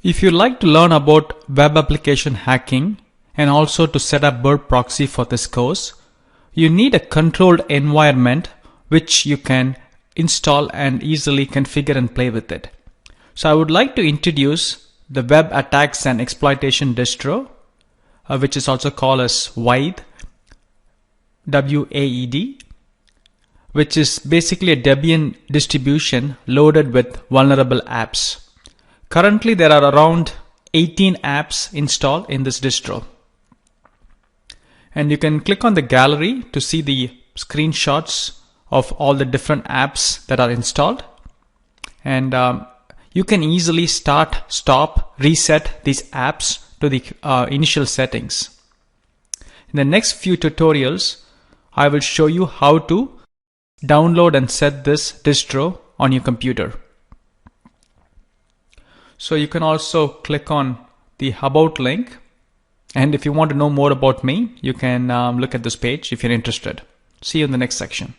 If you'd like to learn about web application hacking and also to set up Burp Proxy for this course, you need a controlled environment which you can install and easily configure and play with it. So I would like to introduce the Web Attacks and Exploitation Distro, which is also called as WAED, W-A-E-D, which is basically a Debian distribution loaded with vulnerable apps. Currently there are around 18 apps installed in this distro. And you can click on the gallery to see the screenshots of all the different apps that are installed. And you can easily start, stop, reset these apps to the initial settings. In the next few tutorials, I will show you how to download and set this distro on your computer. So you can also click on the About link, and if you want to know more about me, you can look at this page if you're interested. See you in the next section.